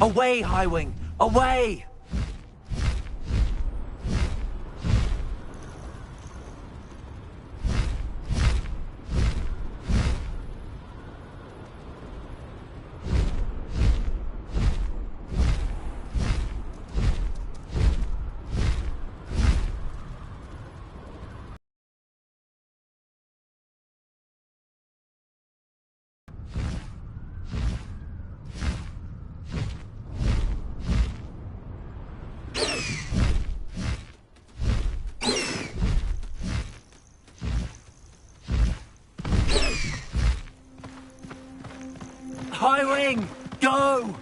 Away, Highwing! Away! Highwing! Go!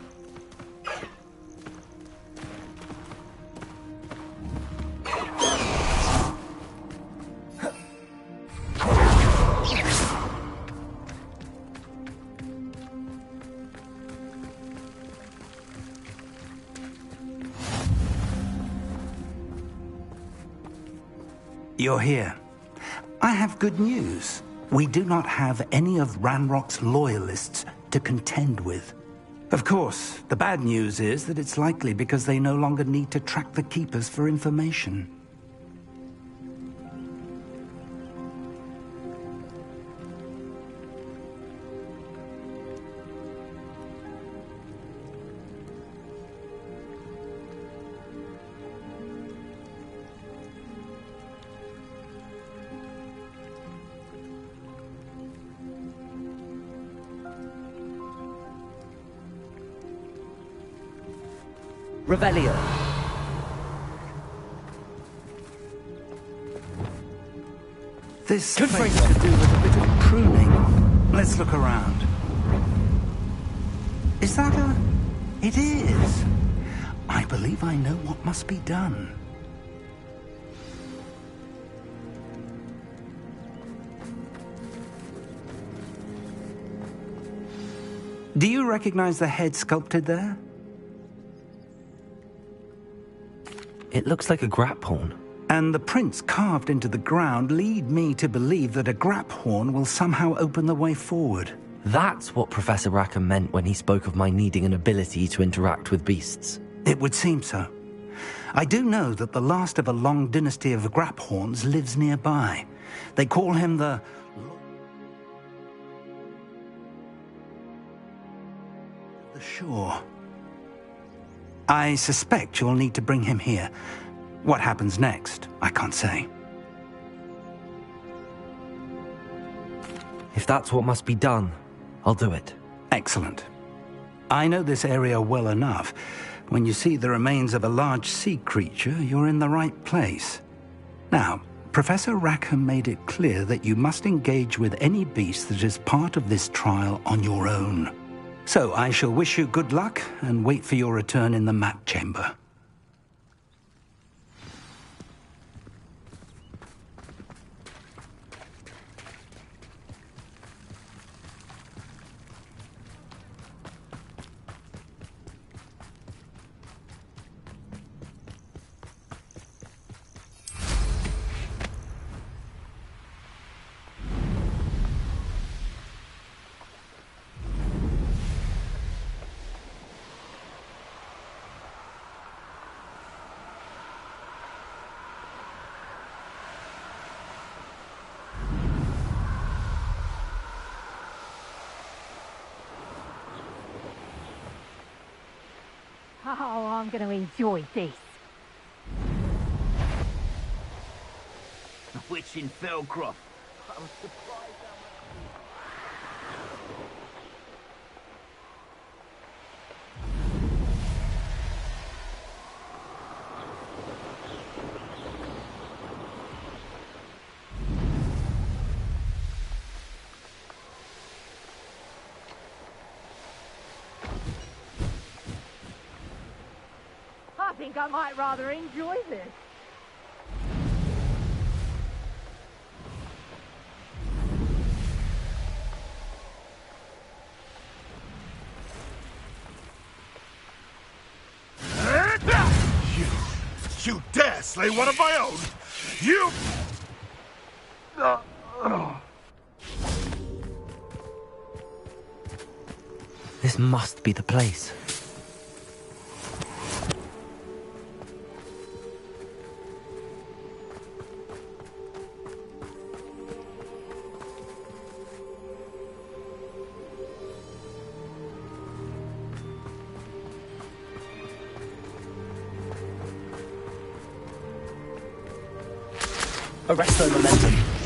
You're here. I have good news. We do not have any of Ranrock's loyalists to contend with. Of course, the bad news is that it's likely because they no longer need to track the Keepers for information. Revelio. This place could do with a bit of pruning. Let's look around. Is that a... It is. I believe I know what must be done. Do you recognize the head sculpted there? It looks like a grap horn. And the prints carved into the ground lead me to believe that a grap horn will somehow open the way forward. That's what Professor Rackham meant when he spoke of my needing an ability to interact with beasts. It would seem so. I do know that the last of a long dynasty of grap horns lives nearby. They call him the... the shore. I suspect you'll need to bring him here. What happens next, I can't say. If that's what must be done, I'll do it. Excellent. I know this area well enough. When you see the remains of a large sea creature, you're in the right place. Now, Professor Rackham made it clear that you must engage with any beast that is part of this trial on your own. So I shall wish you good luck and wait for your return in the map chamber. Oh, I'm going to enjoy this. A witch in Felcroft. I was surprised I think I might rather enjoy this. You dare slay one of my own! You... This must be the place. arrest their momentum.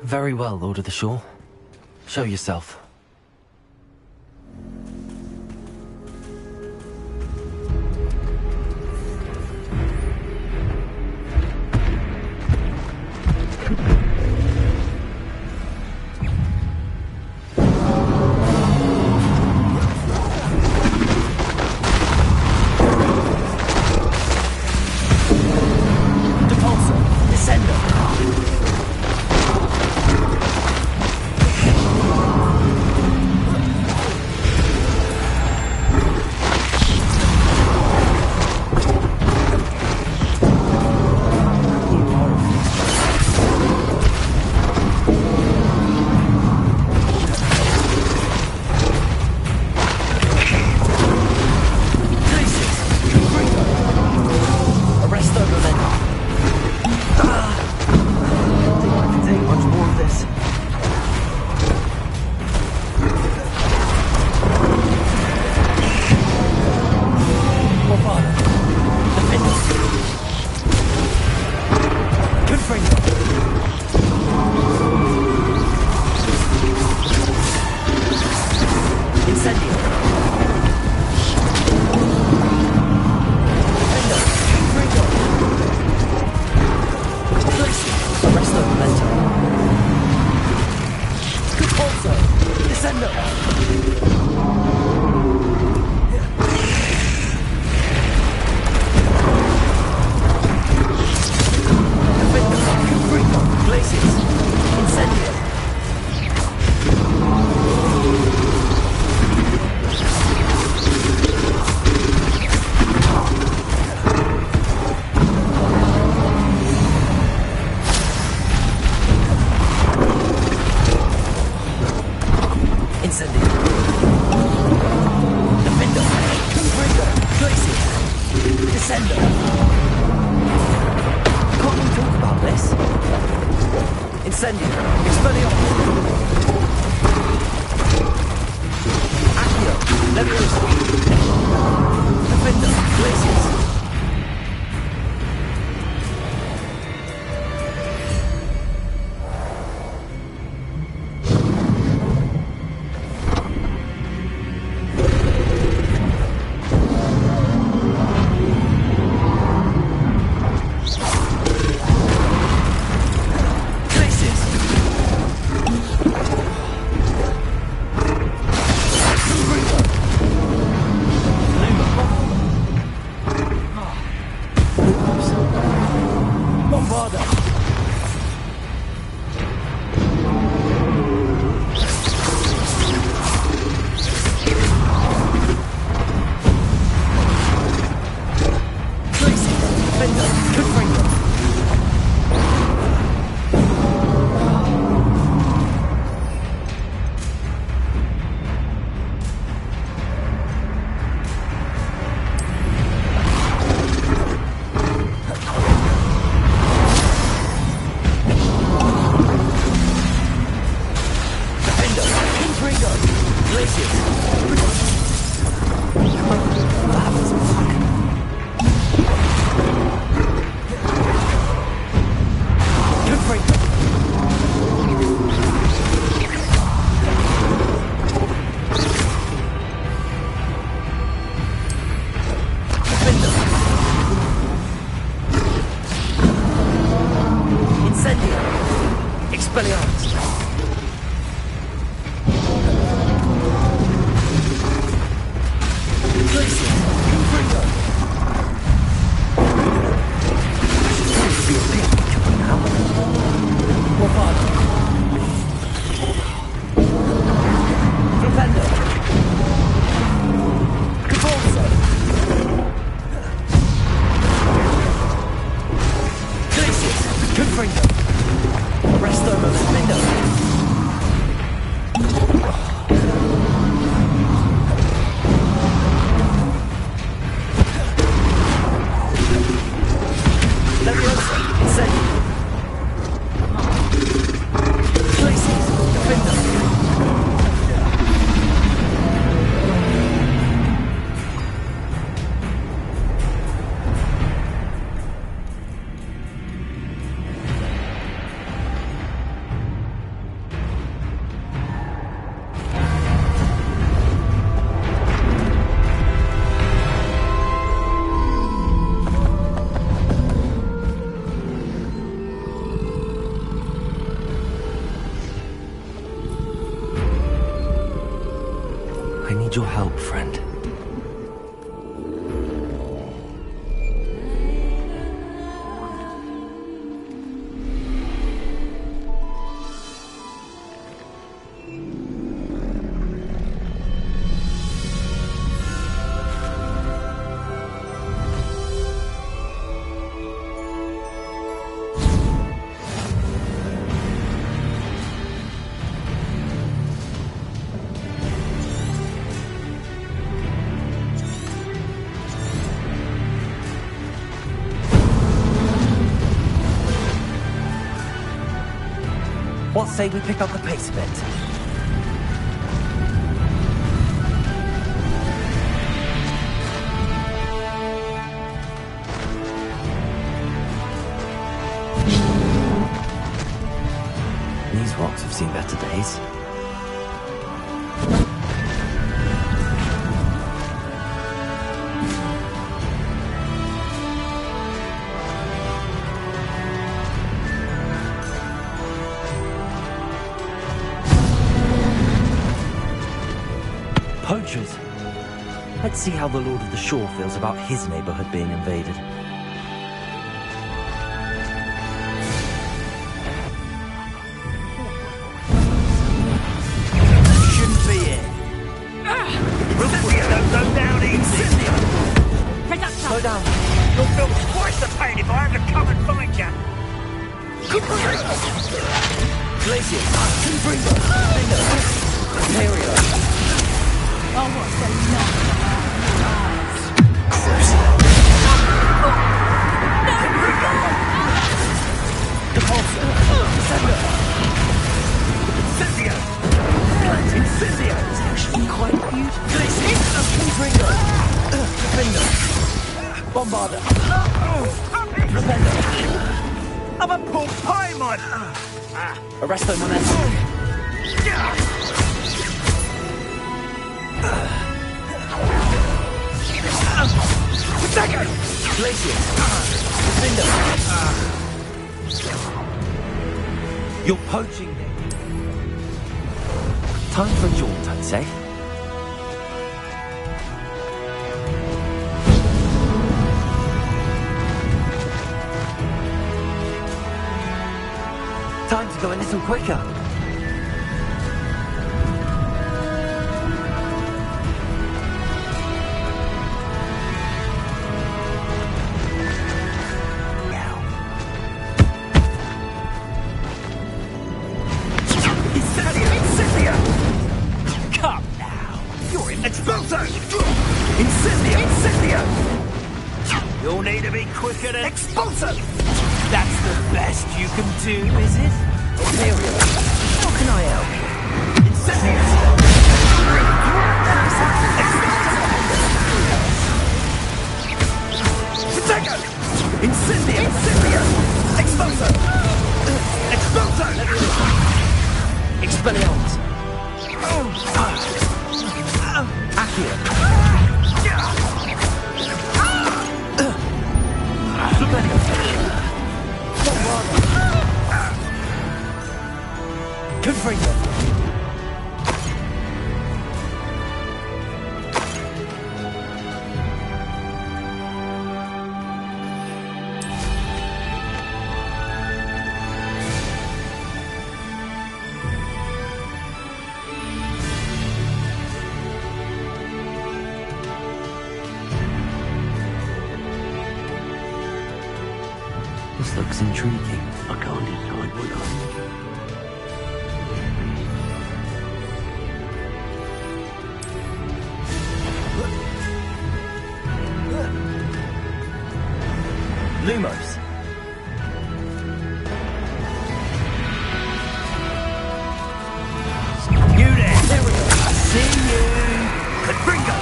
Very well, Lord of the Shore. Show yourself. need your help, friend. What say we pick up the pace a bit? These rocks have seen better days. Poachers! Let's see how the Lord of the Shore feels about his neighborhood being invaded. Shouldn't be it. Don't go down easy. Slow down. You'll feel twice the pain if I have to come and find you. Glacier. Ontario. Oh, what's the knock? Incendio! It's actually quite beautiful. Confringo! Defender! Bombarder! Defender! I'm a pork pie, man! Arresto Momentum! Attacker! Glacier! Defender! You're poaching me. Time for a jaunt, I'd say. Time to go a little quicker. You'll need to be quicker than Expulso! That's the best you can do, is it? Ontario, how can I help? Incendio! Protego! Incendio! Expulso! Expulso! Expelliarmus! Accio! Confringo! This looks intriguing. I can't decide what I... Lumos. You there! There we go! I see you! Confringo!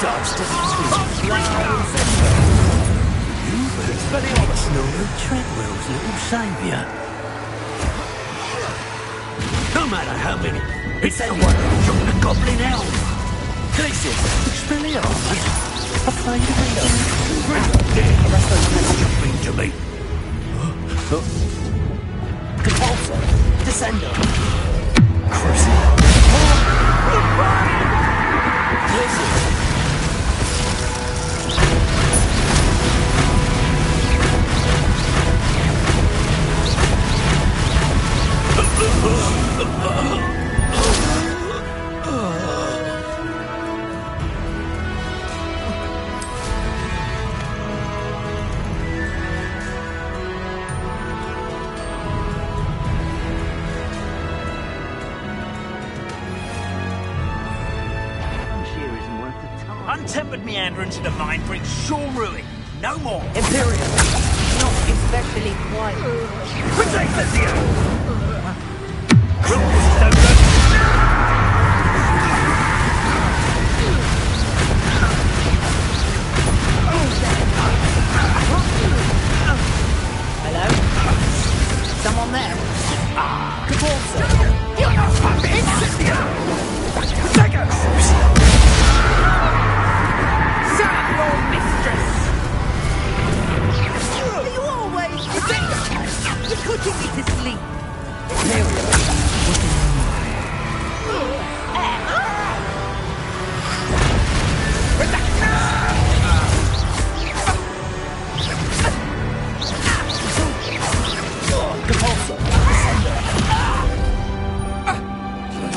Dodged it! Snorri Treadwell's little saviour. No matter how many... It's the one who shot the goblin elf. Glacier! Expelliarmus. Afraid of window. Arresto Momentum to me. Compulso. Descendo. Crucible. Untempered meanderings of the mind bring sure ruin. No more. Imperium. Not especially quiet. Protect us here! Rules don't go. Hello? Someone there? Caporza. Take us! Your mistress! Are you always... You're putting me to sleep. Imperium. Caporza.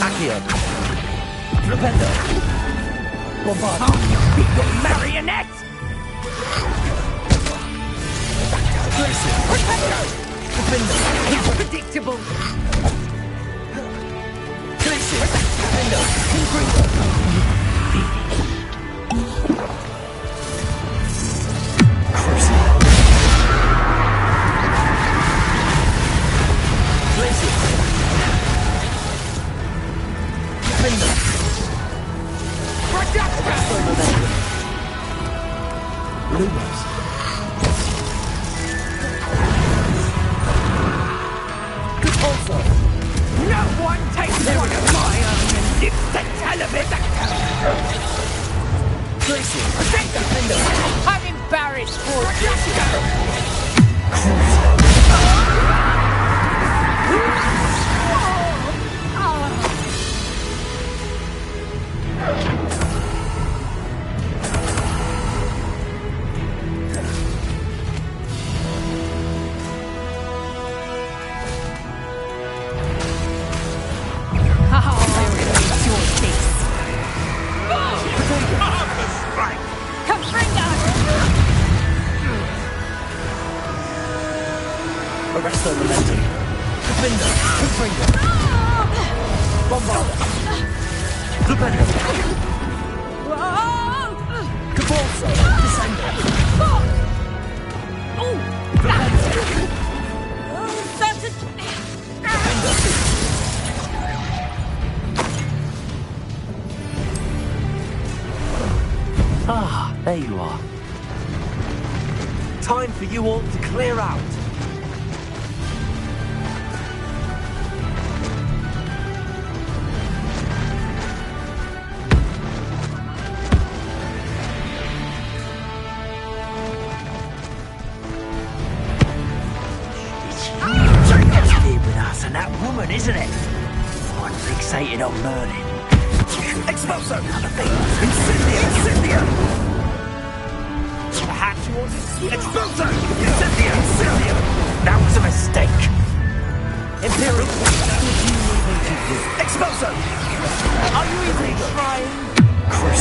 Accio. Flipendo. Bombard. Your marionette! He's predictable. Lumos. Also, no one takes one of my own and lives to tell of it. I'm embarrassed for Arresto momentum. Defender. Finger. Bombard. Flipendo. Caporza. Descender. Ah, there you are. Time for you all to clear out. And that woman, isn't it? I'm fixated on learning. Expulso! Incendia! Incendia! Perhaps you want to... Expulso! Incendia! Incendia! That was a mistake. Imperial, what do you need me to do? Expulso! Are you even trying? There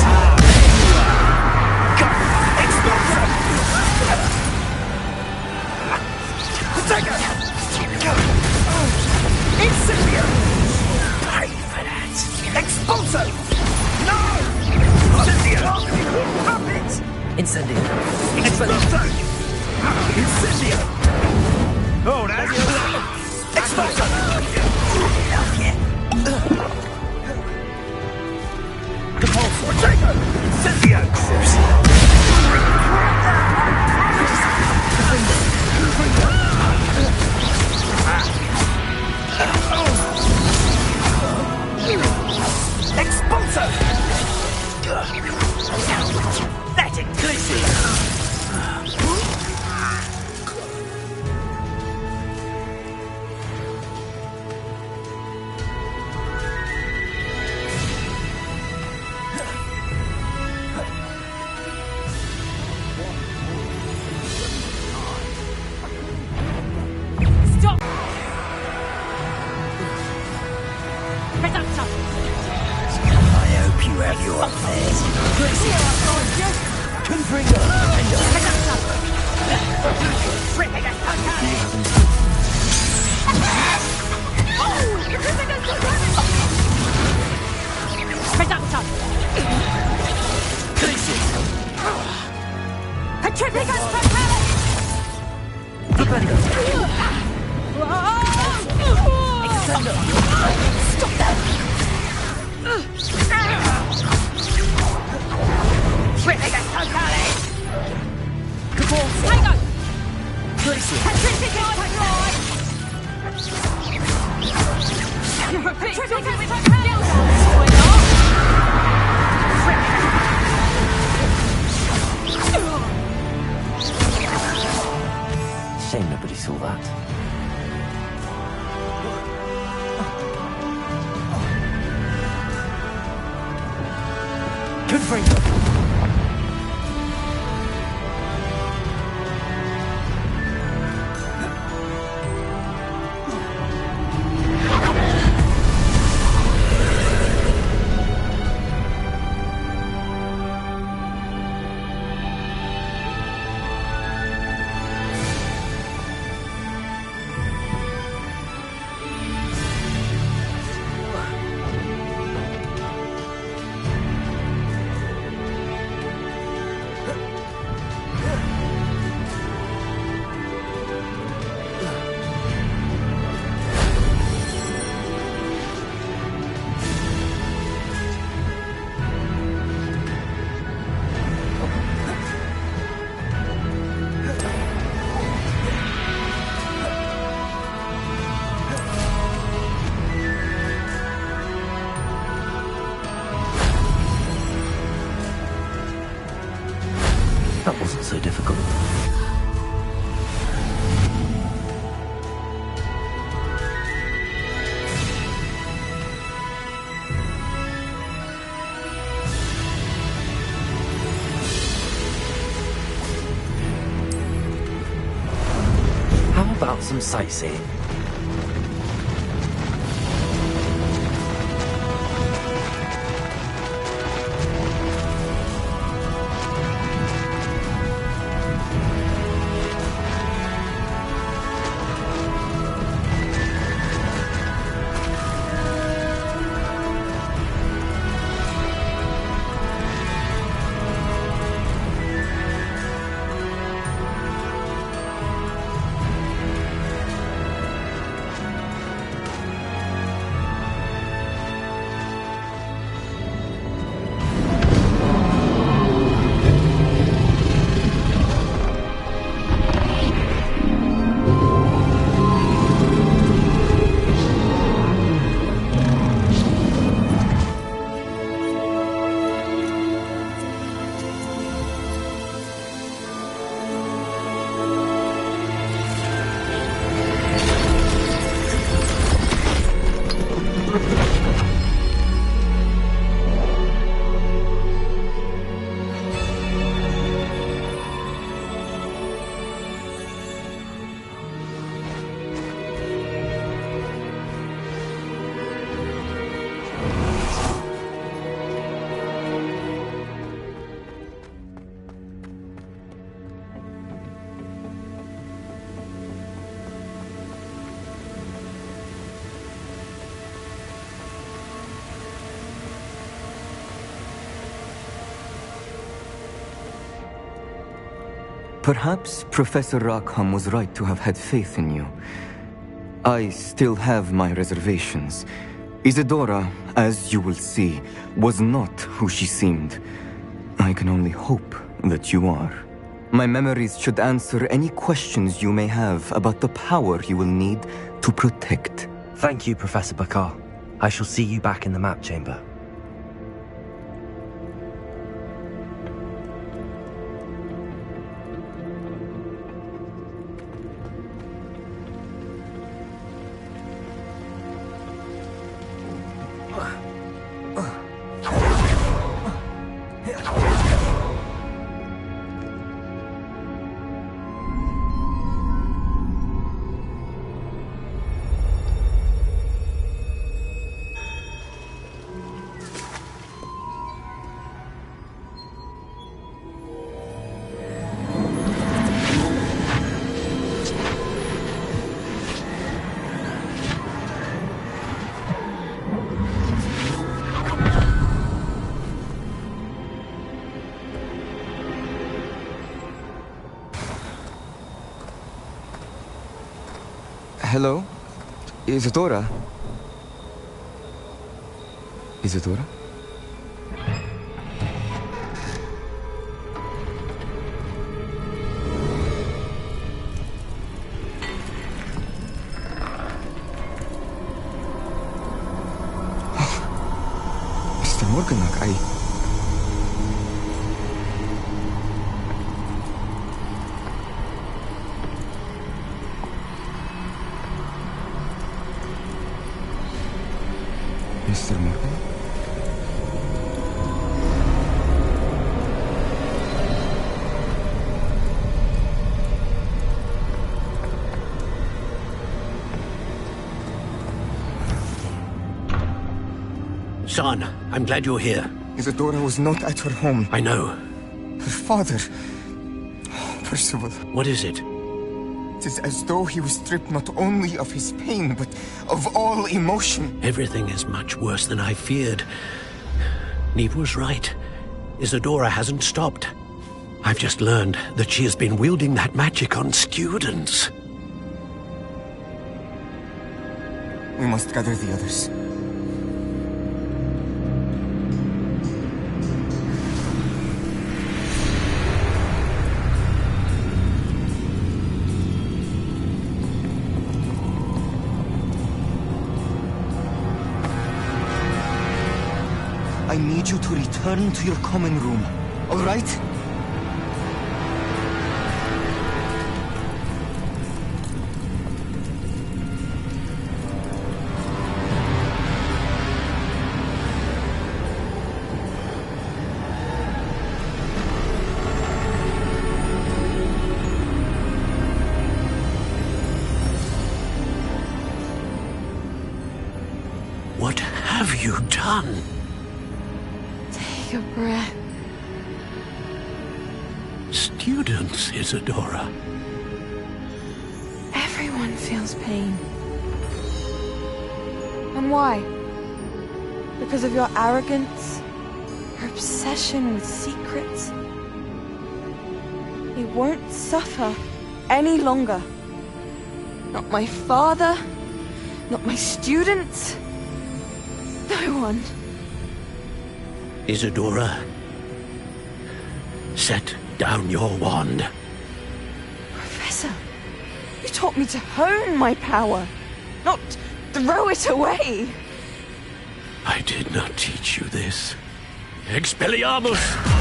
you are! Go! Expulso! Protego! Incendio! Pay for that! Expulso! No! Incendio! Up it! Incendio. Expulso! Incendio! Oh, that's good! Expulso! Enough yet? Compulso! Protego! Incendio! Expulso! That's it, glitzy! Shame nobody saw that. Kdvra! That wasn't so difficult. How about some sightseeing? Perhaps Professor Rackham was right to have had faith in you. I still have my reservations. Isadora, as you will see, was not who she seemed. I can only hope that you are. My memories should answer any questions you may have about the power you will need to protect. Thank you, Professor Bakar. I shall see you back in the map chamber. Hello? Isadora? Isadora? Mr. Morganach, Mr. Morgan? Son, I'm glad you're here. Isadora was not at her home. I know. Her father... Percival. What is it? It is as though he was stripped not only of his pain, but of all emotion. Everything is much worse than I feared. Neve was right. Isadora hasn't stopped. I've just learned that she has been wielding that magic on students. We must gather the others. I need you to return to your common room, all right? What have you done? Take a breath. Students, Isadora. Everyone feels pain. And why? Because of your arrogance? Your obsession with secrets? He won't suffer any longer. Not my father, not my students, no one. Isadora, set down your wand. Professor, you taught me to hone my power, not throw it away. I did not teach you this. Expelliarmus!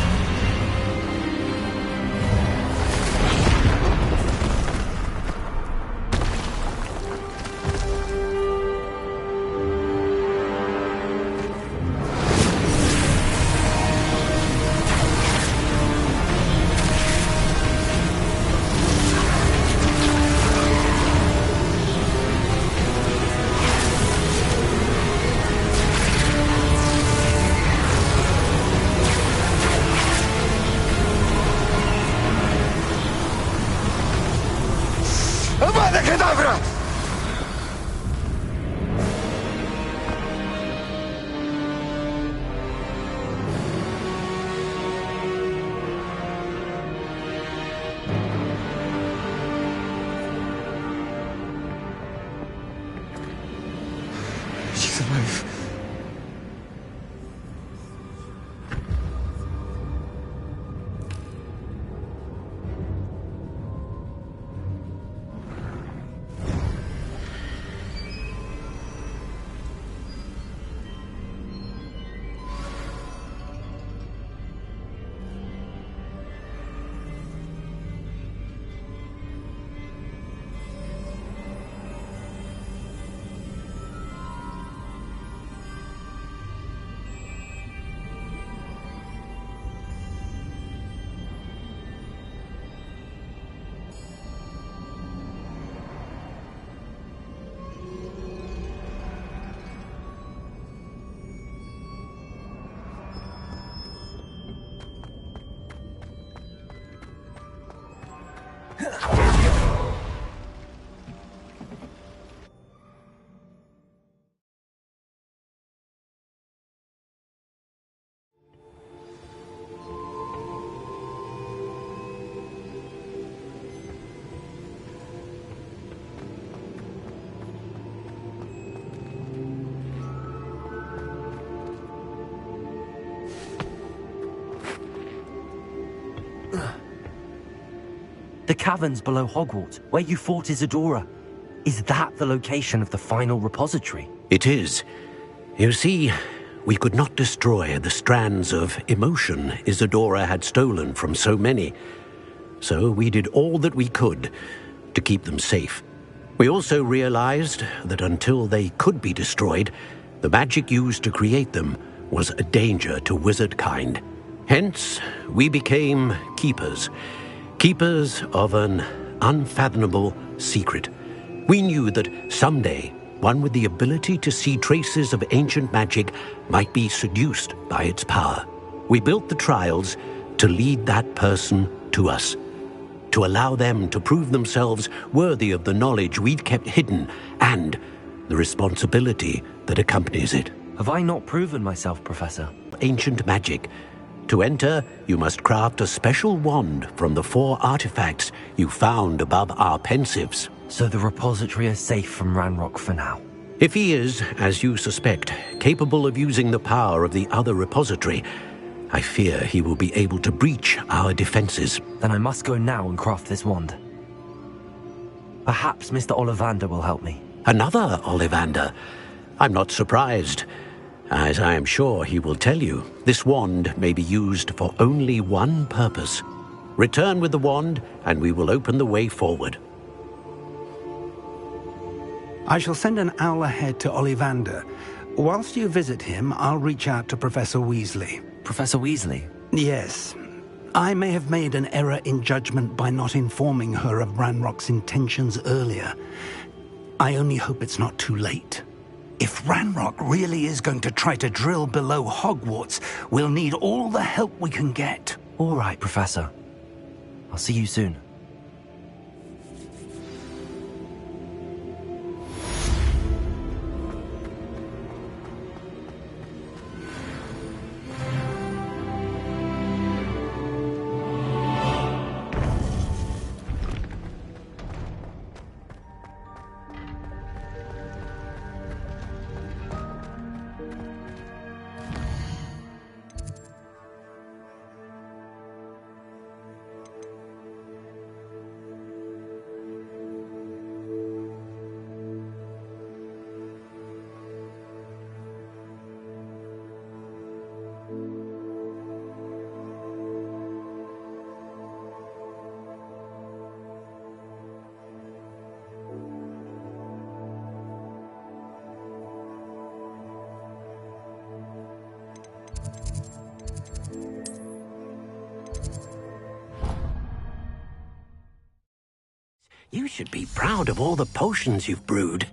Avda Kdvra! She's alive. caverns below Hogwarts, where you fought Isadora. Is that the location of the final repository? It is. You see, we could not destroy the strands of emotion Isadora had stolen from so many. So we did all that we could to keep them safe. We also realized that until they could be destroyed, the magic used to create them was a danger to wizard kind. Hence, we became keepers. Keepers of an unfathomable secret. We knew that someday, one with the ability to see traces of ancient magic might be seduced by its power. We built the trials to lead that person to us, to allow them to prove themselves worthy of the knowledge we'd kept hidden and the responsibility that accompanies it. Have I not proven myself, Professor? Ancient magic. To enter, you must craft a special wand from the 4 artifacts you found above our pensives. So the repository is safe from Ranrock for now? If he is, as you suspect, capable of using the power of the other repository, I fear he will be able to breach our defenses. Then I must go now and craft this wand. Perhaps Mr. Ollivander will help me. Another Ollivander? I'm not surprised. As I am sure he will tell you, this wand may be used for only one purpose. Return with the wand, and we will open the way forward. I shall send an owl ahead to Ollivander. Whilst you visit him, I'll reach out to Professor Weasley. Professor Weasley? Yes. I may have made an error in judgment by not informing her of Ranrock's intentions earlier. I only hope it's not too late. If Ranrock really is going to try to drill below Hogwarts, we'll need all the help we can get. All right, Professor. I'll see you soon. You should be proud of all the potions you've brewed.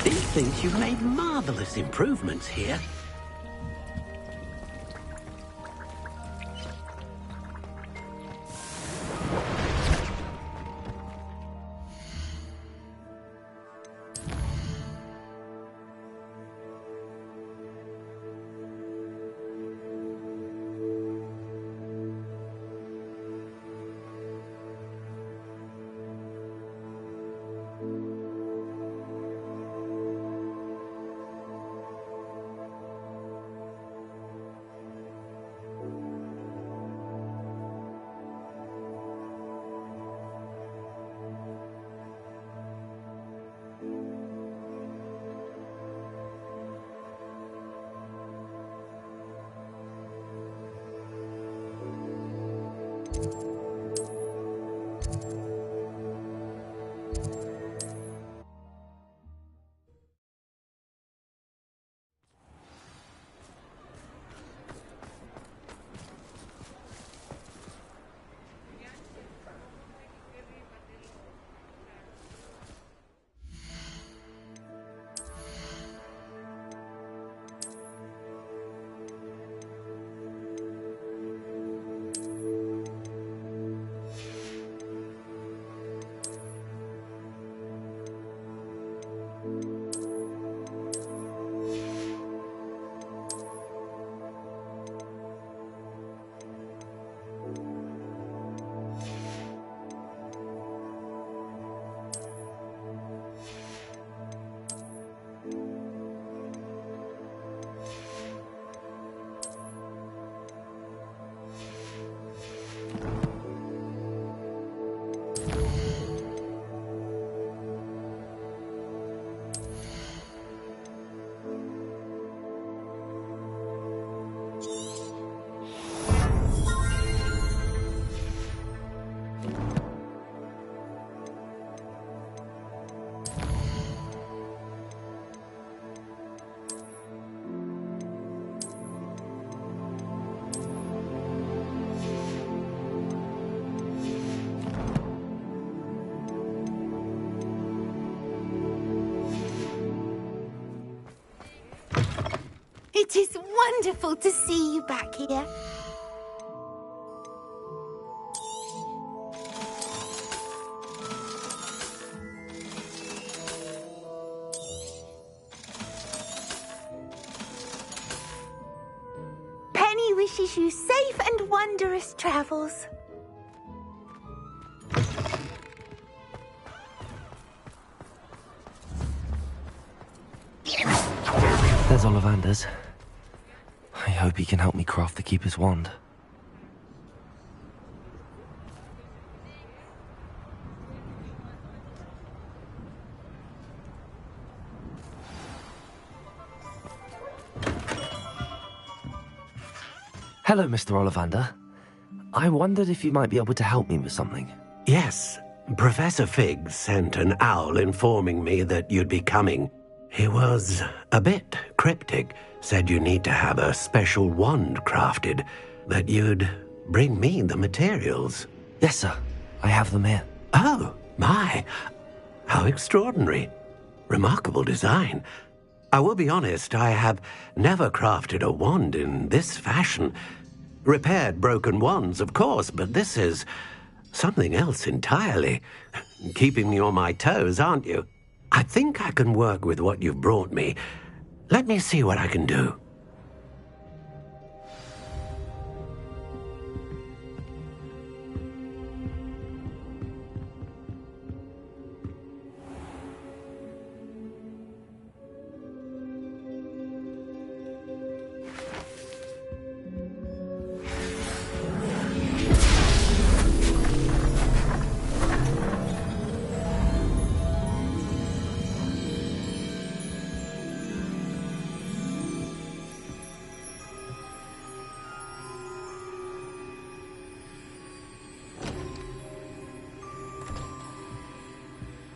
Methinks you've made marvelous improvements here. It is wonderful to see you back here. Penny wishes you safe and wondrous travels. There's Ollivander's. I hope he can help me craft the Keeper's wand. Hello, Mr. Ollivander. I wondered if you might be able to help me with something. Yes, Professor Fig sent an owl informing me that you'd be coming. He was a bit cryptic, said you need to have a special wand crafted, that you'd bring me the materials. Yes, sir. I have them here. Oh, my. How extraordinary. Remarkable design. I will be honest, I have never crafted a wand in this fashion. Repaired broken wands, of course, but this is something else entirely. Keeping me on my toes, aren't you? I think I can work with what you've brought me. Let me see what I can do.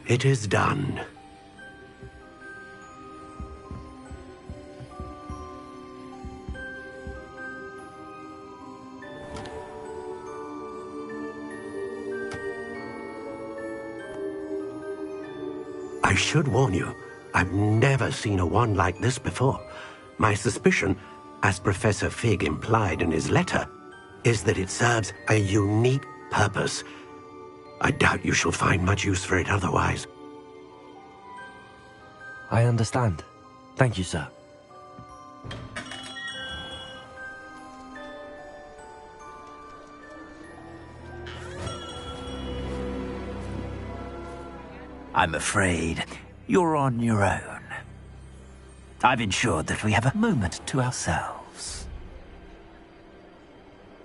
It is done. I should warn you, I've never seen a wand like this before. My suspicion, as Professor Fig implied in his letter, is that it serves a unique purpose. I doubt you shall find much use for it otherwise. I understand. Thank you, sir. I'm afraid you're on your own. I've ensured that we have a moment to ourselves.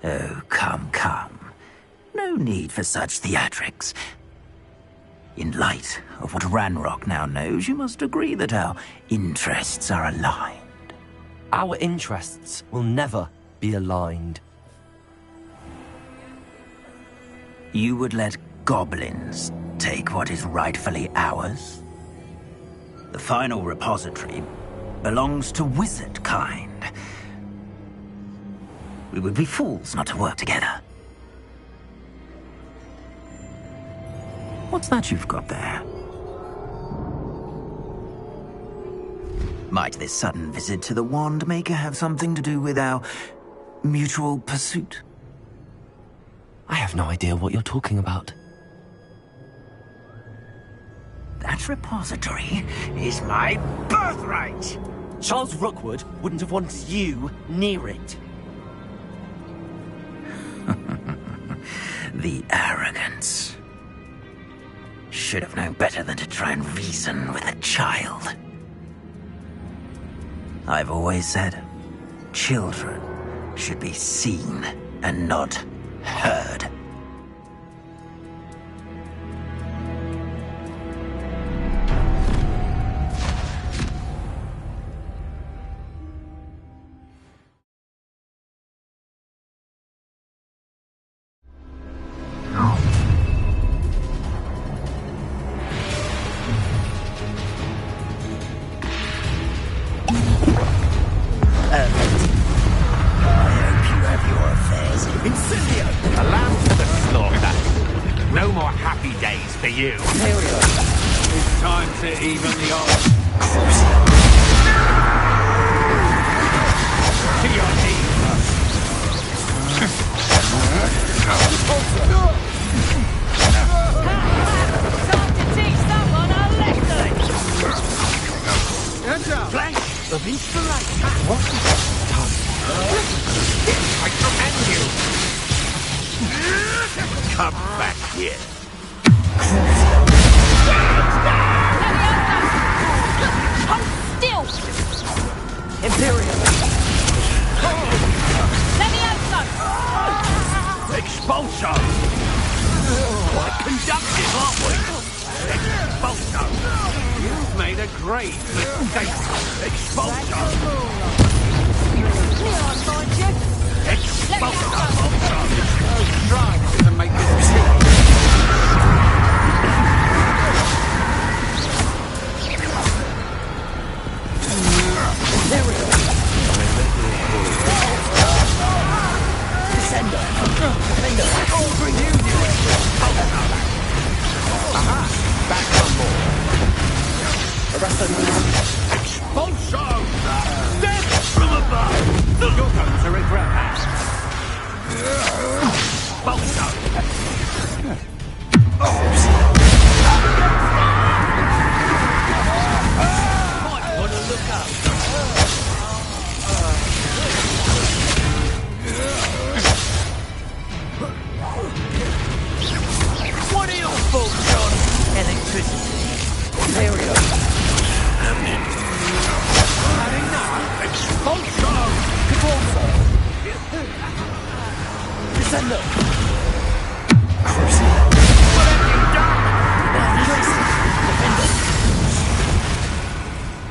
Oh, come, come. No need for such theatrics. In light of what Ranrock now knows, you must agree that our interests are aligned. Our interests will never be aligned. You would let goblins take what is rightfully ours? The final repository belongs to wizard kind. We would be fools not to work together. What's that you've got there? Might this sudden visit to the Wand Maker have something to do with our mutual pursuit? I have no idea what you're talking about. That repository is my birthright! Charles Rookwood wouldn't have wanted you near it. The arrogance. Should have known better than to try and reason with a child. I've always said, children should be seen and not heard.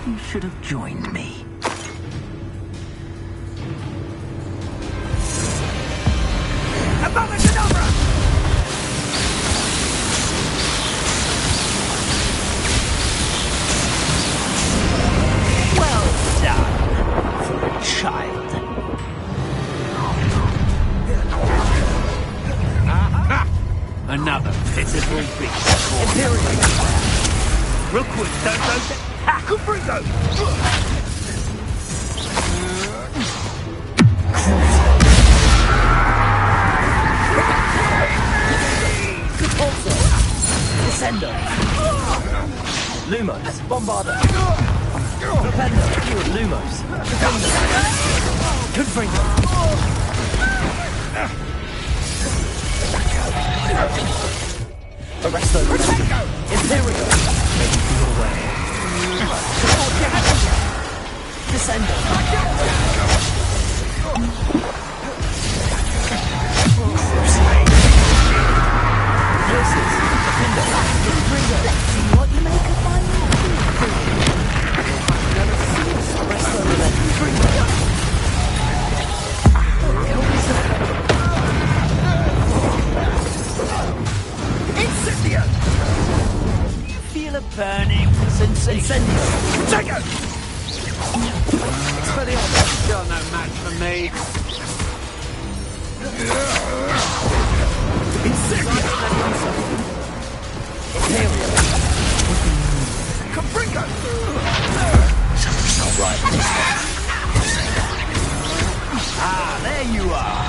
You should have joined me. Avda Kdvra! Well done for a child. Another pitiful beast. Imperial. Rookwood, don't Kdvra! Descendo. Lumos. Bombarder. Propender. Lumos. Kdvra. Arresto. Imperial. Ready for your way. Descendo. Places. See what you make of my Incendio! You feel a burning sensation. Incendio. Take it! Expelliarmus. Still no match for me. Incendio! Imperial. Kdvra! Something's not right with this one. Ah, there you are.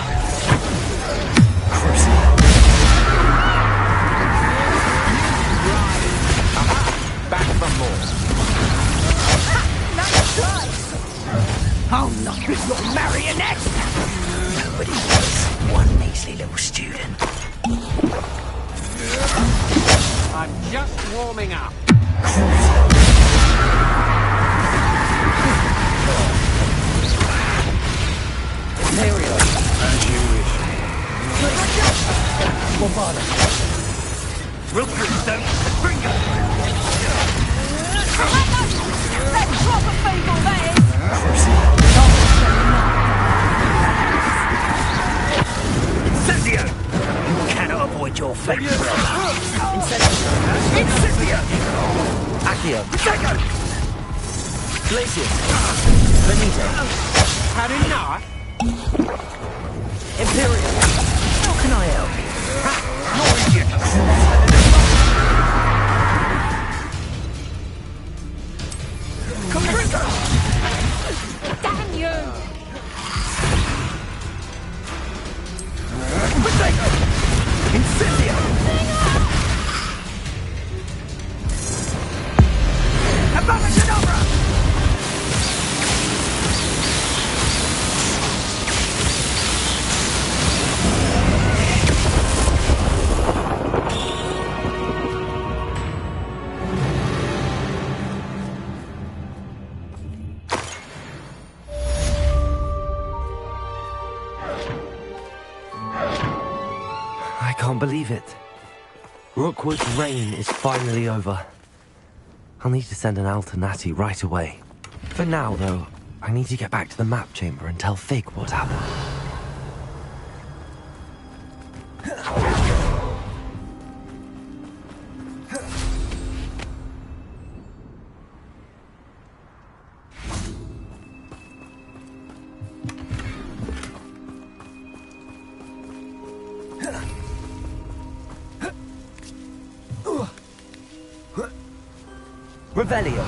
Back for more. I'll knock you your marionette! Nobody wants one measly little student. I'm just warming up. Imperial. As you wish. Bombarder. Real brimstone, Kdvra! That proper feeble, that is! Incendio! You cannot avoid your fate. Incendio. Incendio! Accio. Take it! Glacius. Benito. Had enough? Imperial. How can I help you? You're idiot! Kdvra! damn you! Potato! Incendio! Avda Kdvra! I can't believe it. Rookwood's reign is finally over. I'll need to send an Alternati right away. For now, though, I need to get back to the map chamber and tell Fig what happened. Revelio.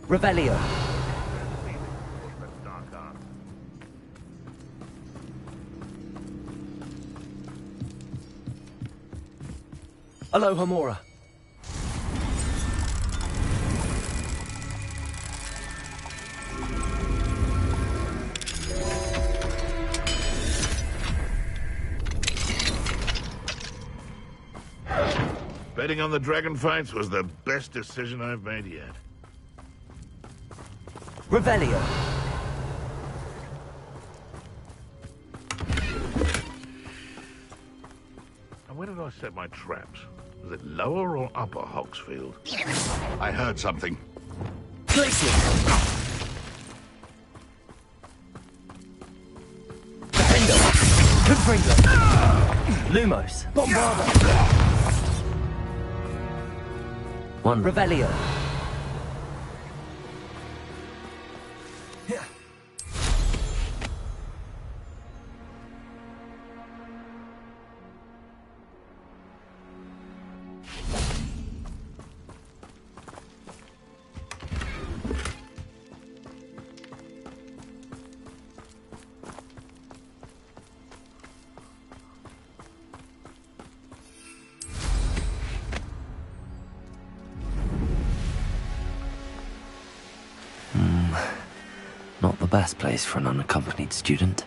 Revelio. Aloha Mora. Betting on the dragon fights was the best decision I've made yet. Revelio. Where did I set my traps? Was it lower or upper Hogsfield? I heard something. Placing. Defender. Kdvra. Lumos. Bombarda. One. Revelio. Not the best place for an unaccompanied student.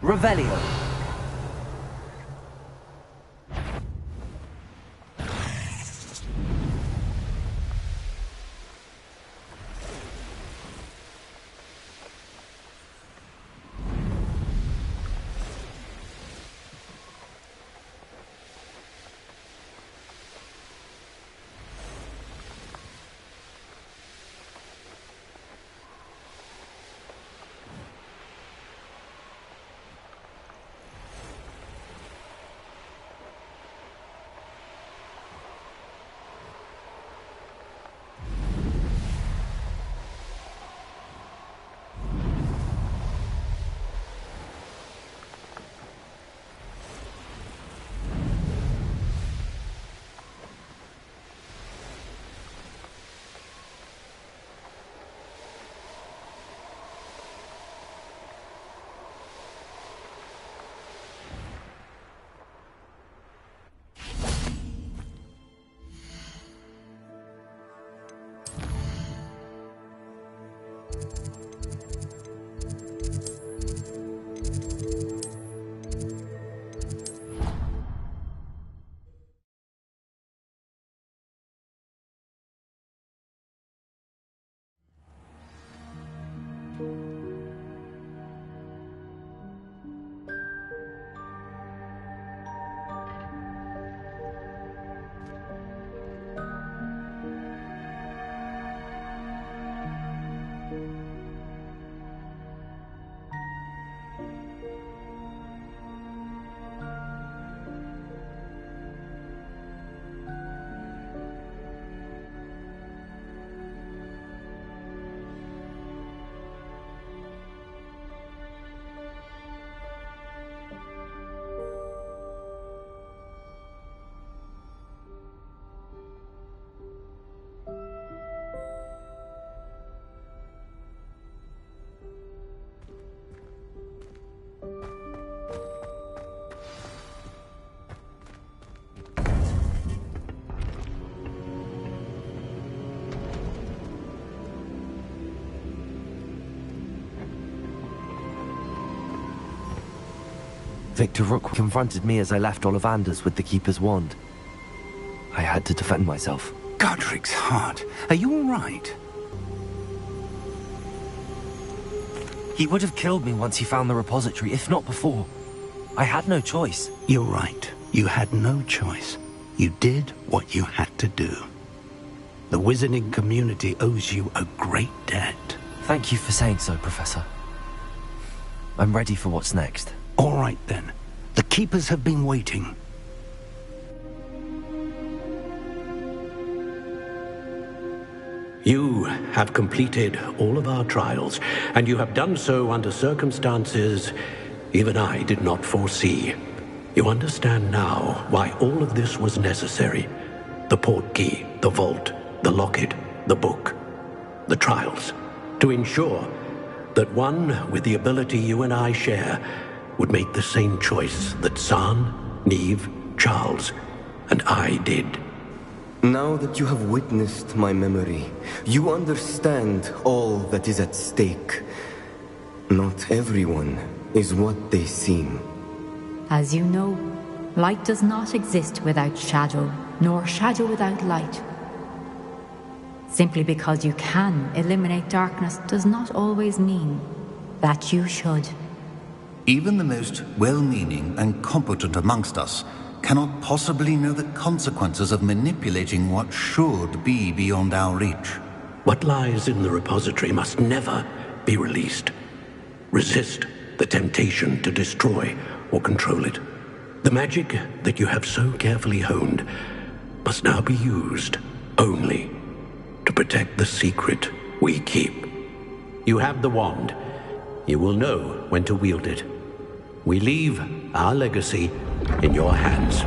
Revelio. Victor Rook confronted me as I left Ollivanders with the Keeper's wand. I had to defend myself. Godric's heart. Are you all right? He would have killed me once he found the repository, if not before. I had no choice. You're right. You had no choice. You did what you had to do. The wizarding community owes you a great debt. Thank you for saying so, Professor. I'm ready for what's next. All right, then. The Keepers have been waiting. You have completed all of our trials, and you have done so under circumstances even I did not foresee. You understand now why all of this was necessary. The portkey, the vault, the locket, the book, the trials. To ensure that one with the ability you and I share would make the same choice that Zahn, Neve, Charles, and I did. Now that you have witnessed my memory, you understand all that is at stake. Not everyone is what they seem. As you know, light does not exist without shadow, nor shadow without light. Simply because you can eliminate darkness does not always mean that you should. Even the most well-meaning and competent amongst us cannot possibly know the consequences of manipulating what should be beyond our reach. What lies in the repository must never be released. Resist the temptation to destroy or control it. The magic that you have so carefully honed must now be used only to protect the secret we keep. You have the wand. You will know when to wield it. We leave our legacy in your hands.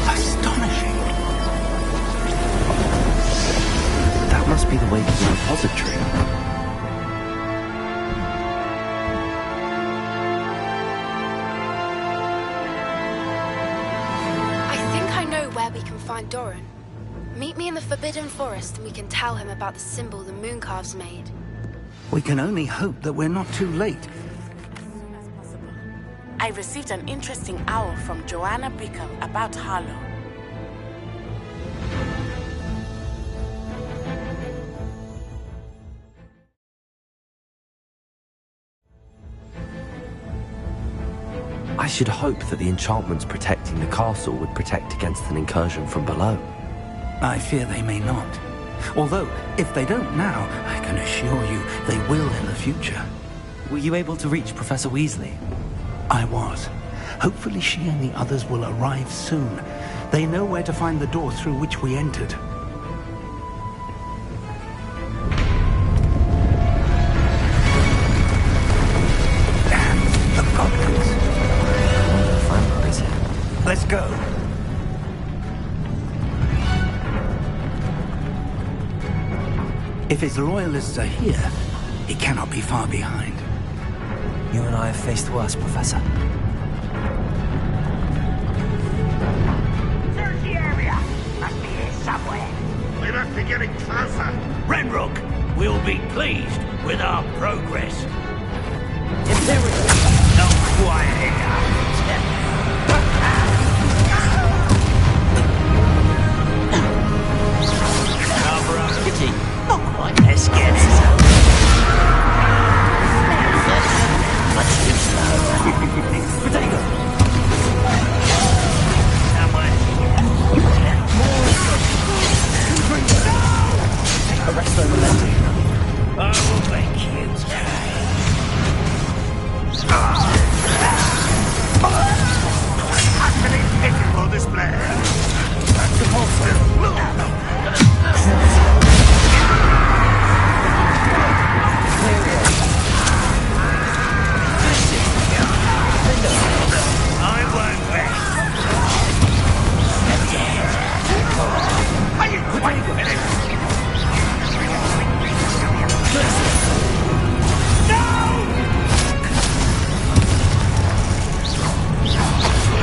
Astonishing. That must be the way to the repository. We can find Doran. Meet me in the Forbidden Forest and we can tell him about the symbol the Mooncalves made. We can only hope that we're not too late. I received an interesting owl from Joanna Bickle about Harlow. I should hope that the enchantments protecting the castle would protect against an incursion from below. I fear they may not. Although, if they don't now, I can assure you they will in the future. Were you able to reach Professor Weasley? I was. Hopefully she and the others will arrive soon. They know where to find the door through which we entered. Let's go. If his loyalists are here, he cannot be far behind. You and I have faced worse, Professor. Search the area. Must be here somewhere. We must be getting closer. Renrook will be pleased with our progress. Imperial! Not quite enough. Not quite. Let's get it. Much too slow. Potato! Someone. Arrest over landing. I will make you Utterly pitiful display. That's the pulse. I won't rest. Are you quite finished?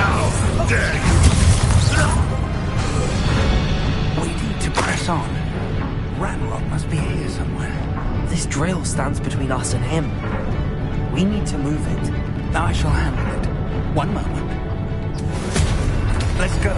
How dare you! We need to press on. Ranrock must be here somewhere. This drill stands between us and him. We need to move it. I shall handle it. One moment. Let's go.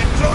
Enjoy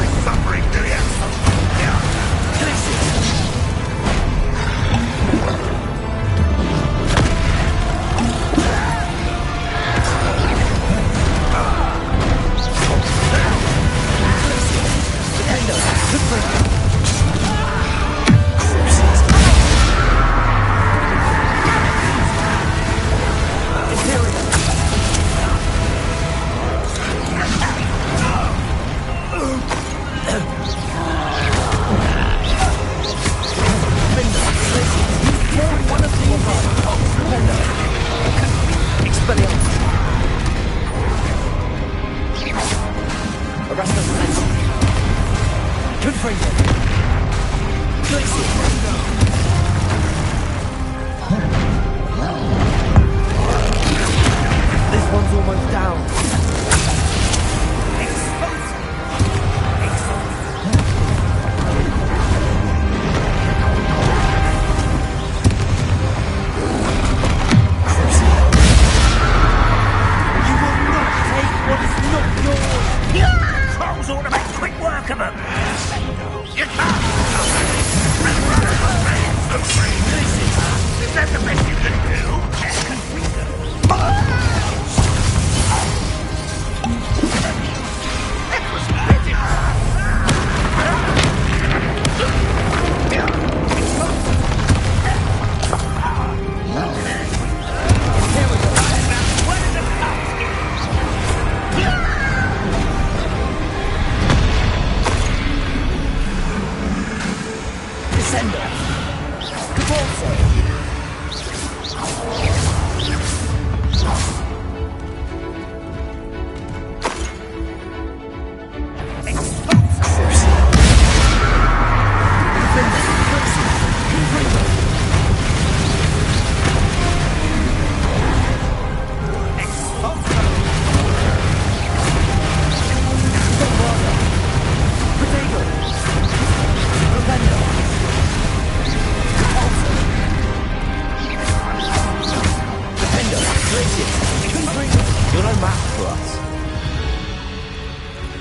for us.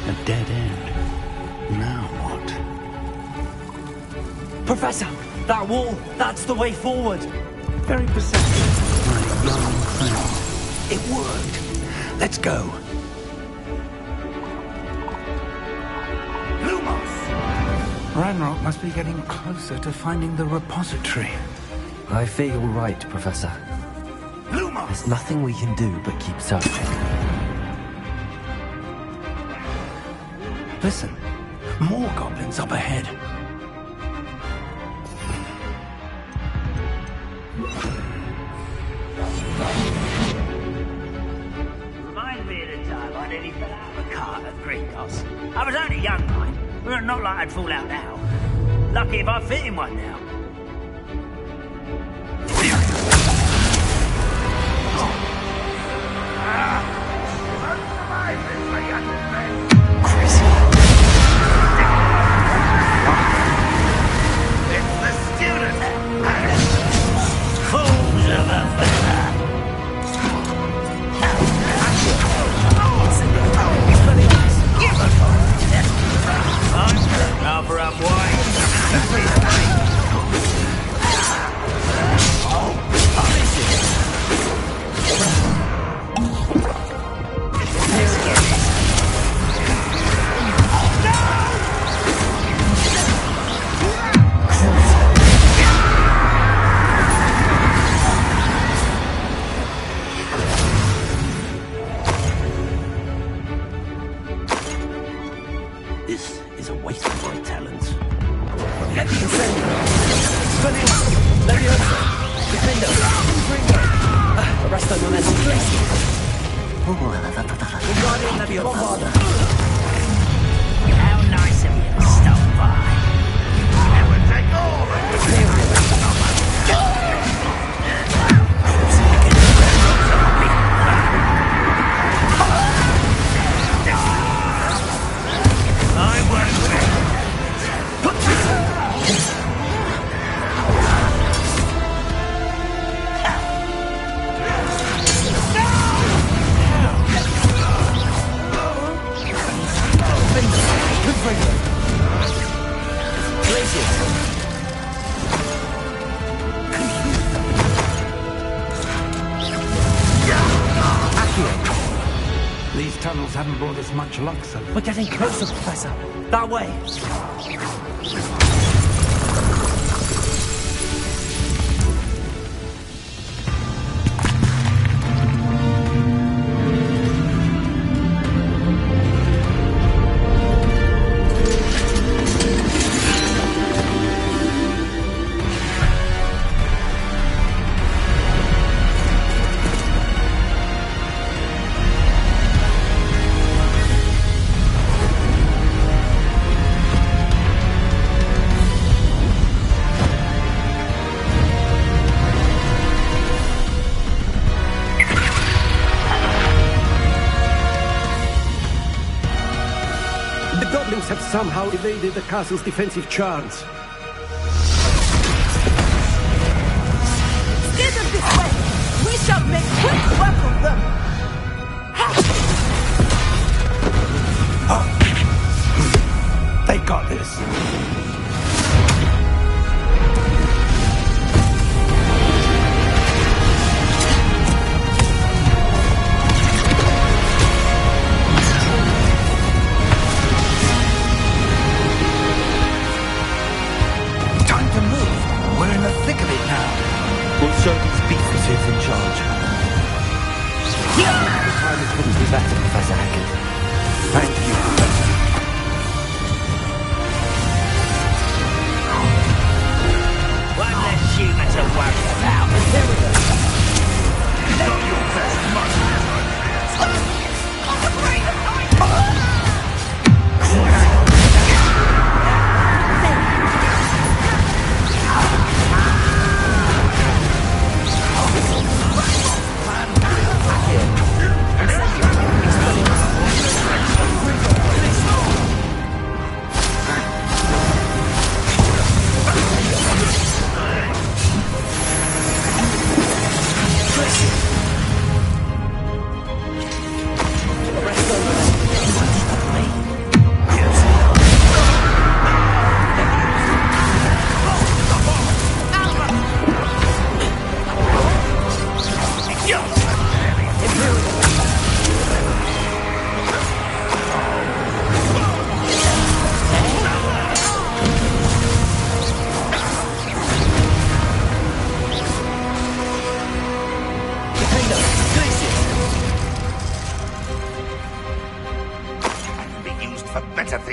A dead end. Now what? Professor! That wall! That's the way forward! Very perceptive, my young friend. It worked. Let's go. Ranrock must be getting closer to finding the repository. I fear you're right, Professor. There's nothing we can do but keep searching. Listen, more goblins up ahead. Reminds me of the time I nearly fell out of a cart at Gringos. I was only young, mind. Well, not like I'd fall out now. Lucky if I fit in one now. It's the student! Fools of a Cover up wide. This is a waste of my talents. Arresto momentum. How nice of you to stop by. It would take all of These tunnels haven't brought us much luck so far. We're getting closer, Professor. That way. Have somehow evaded the castle's defensive charms. Steer them this way! We shall make quick work of them! They got this.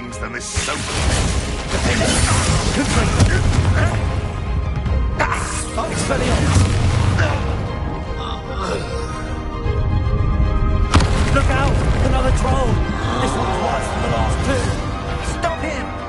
things than this soap. Look out! Another troll! This one's worse than the last two! Stop him!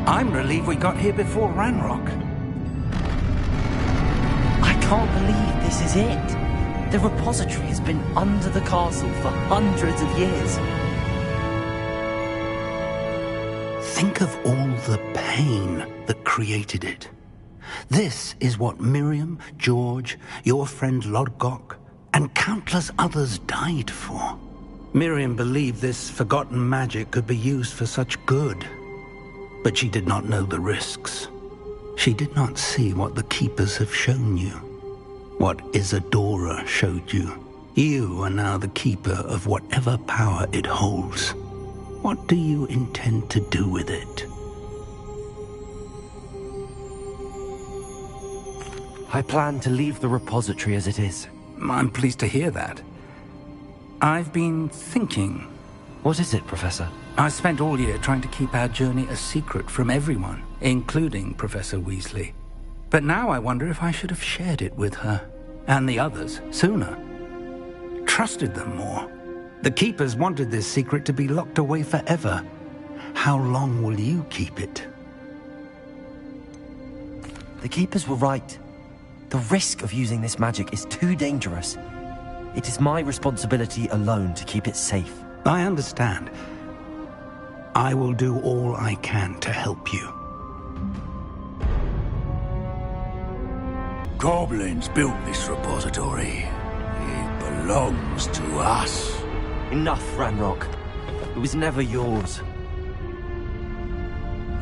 I'm relieved we got here before Ranrock. I can't believe this is it. The repository has been under the castle for hundreds of years. Think of all the pain that created it. This is what Miriam, George, your friend Lodgok, and countless others died for. Miriam believed this forgotten magic could be used for such good, but she did not know the risks. She did not see what the Keepers have shown you, what Isadora showed you. You are now the Keeper of whatever power it holds. What do you intend to do with it? I plan to leave the repository as it is. I'm pleased to hear that. I've been thinking. What is it, Professor? I spent all year trying to keep our journey a secret from everyone, including Professor Weasley. But now I wonder if I should have shared it with her, and the others, sooner. Trusted them more. The Keepers wanted this secret to be locked away forever. How long will you keep it? The Keepers were right. The risk of using this magic is too dangerous. It is my responsibility alone to keep it safe. I understand. I will do all I can to help you. Goblins built this repository. It belongs to us. Enough, Ranrock. It was never yours.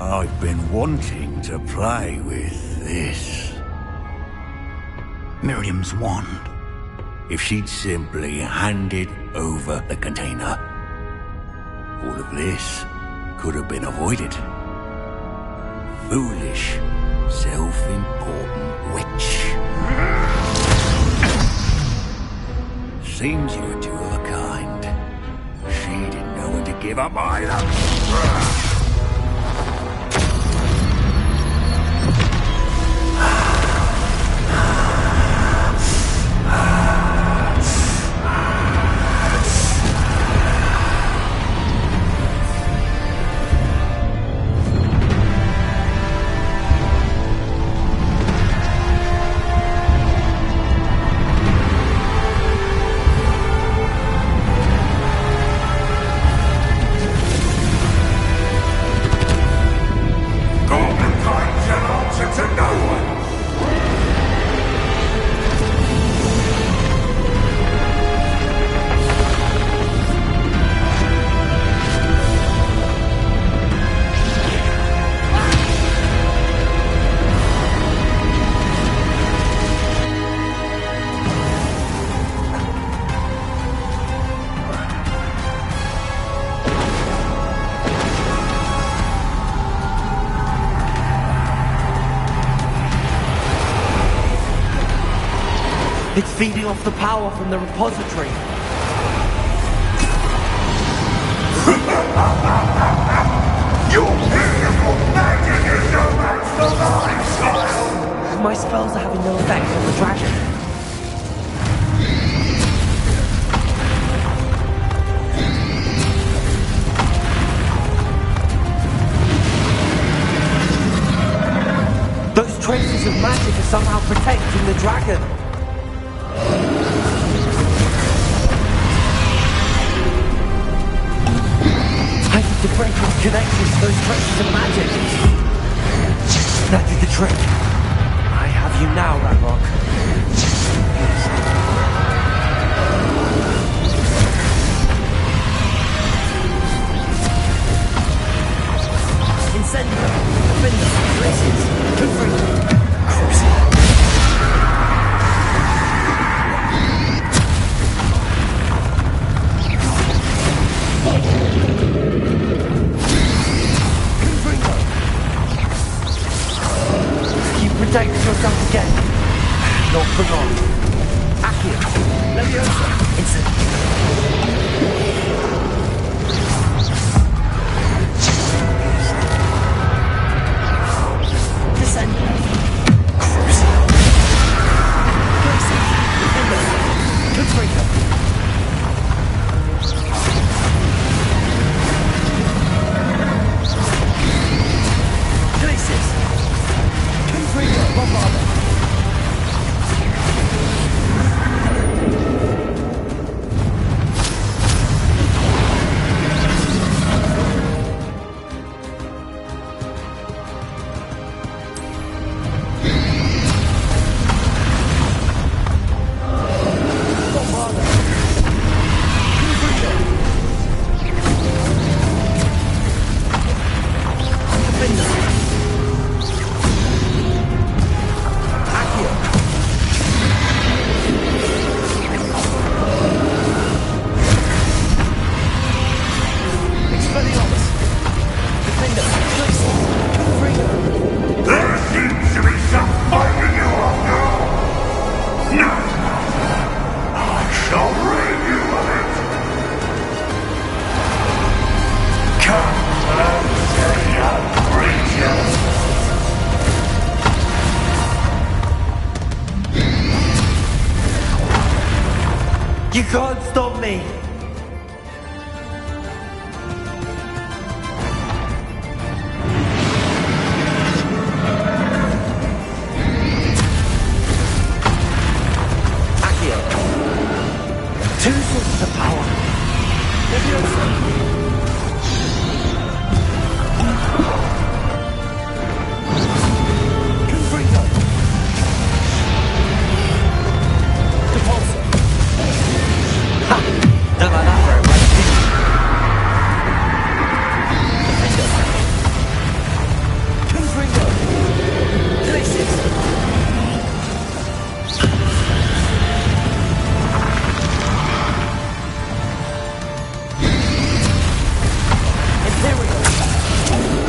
I've been wanting to play with this. Miriam's wand. If she'd simply handed over the container, all of this could have been avoided. Foolish, self-important witch. Seems you were two of a kind. She didn't know when to give up either. It's feeding off the power from the repository. Your beautiful magic is no match for my style! My spells are having no effect on the dragon. Those traces of magic are somehow protecting the dragon. I need to break off connections to those traces of magic. That did the trick. I have you now, Ranrock. Incendio, Defender, Traces, Confringo, Crucible. You protect yourself again. Not for long. Accio. Leviosa. Instant. Descend. Crucible. Glacier. Defender. Confringo. Glaciers. Confringo. Bombarder. You can't stop me! Accio. Two sources of power. Don't like that very much, do you? Confringo! Glacius! Imperial!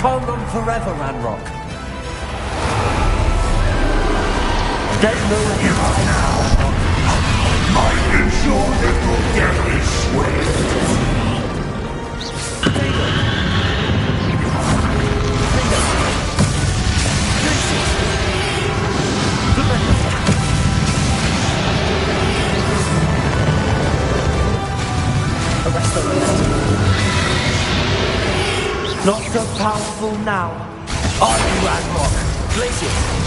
Hold on forever, Ranrock. There's no way to hide now. Might ensure that your death is swift. Not so powerful now. Are you, Ranrock? Glacius.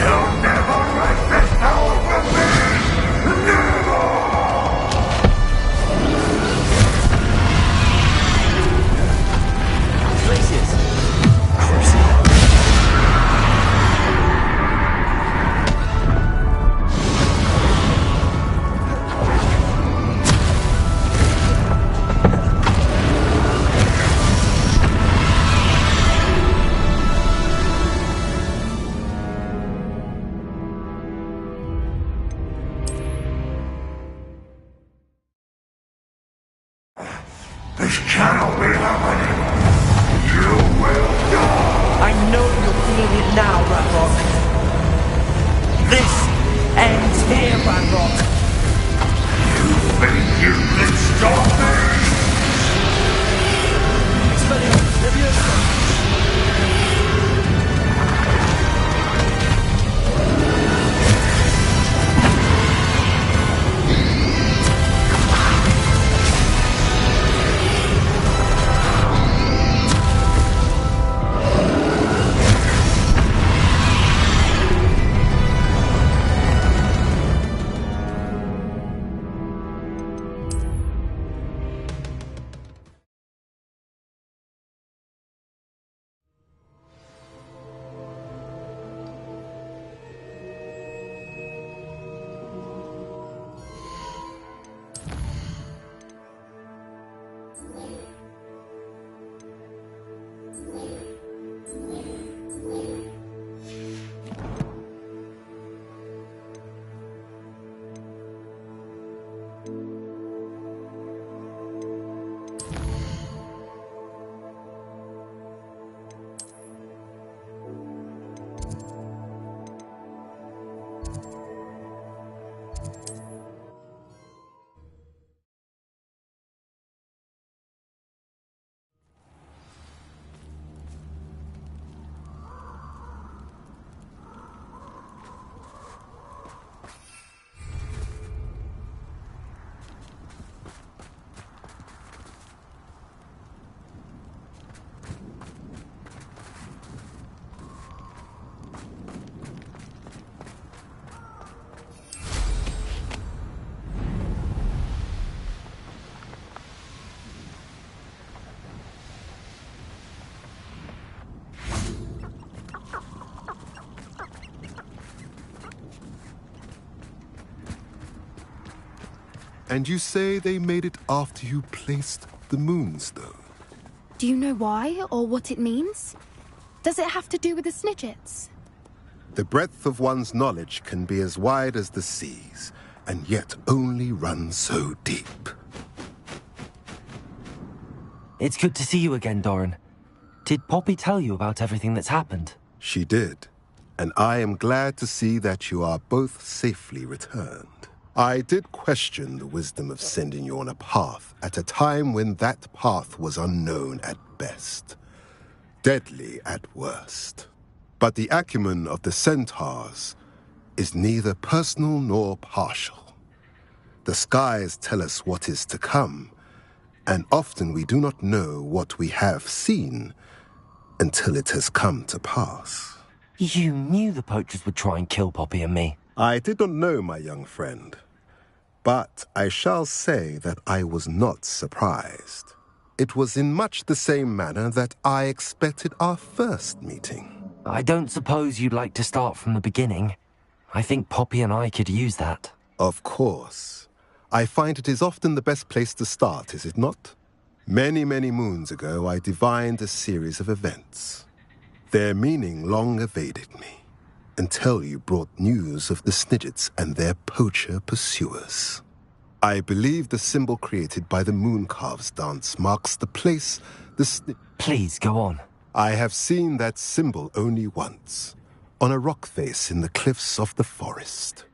You'll never wreck this power from me! Never! Glaciers! This cannot be happening! You will die! I know you're feeling it now, Ranrock. This ends here, Ranrock. You think you can stop me? Expelliarmus Leviosa. And you say they made it after you placed the moonstone? Do you know why, or what it means? Does it have to do with the Snidgets? The breadth of one's knowledge can be as wide as the seas, and yet only run so deep. It's good to see you again, Doran. Did Poppy tell you about everything that's happened? She did, and I am glad to see that you are both safely returned. I did question the wisdom of sending you on a path at a time when that path was unknown at best, deadly at worst. But the acumen of the centaurs is neither personal nor partial. The skies tell us what is to come, and often we do not know what we have seen until it has come to pass. You knew the poachers would try and kill Poppy and me. I did not know, my young friend, but I shall say that I was not surprised. It was in much the same manner that I expected our first meeting. I don't suppose you'd like to start from the beginning. I think Poppy and I could use that. Of course. I find it is often the best place to start, is it not? Many, many moons ago, I divined a series of events. Their meaning long evaded me, until you brought news of the Snidgets and their poacher pursuers. I believe the symbol created by the Mooncalves dance marks the place the Please, go on. I have seen that symbol only once, on a rock face in the cliffs of the forest.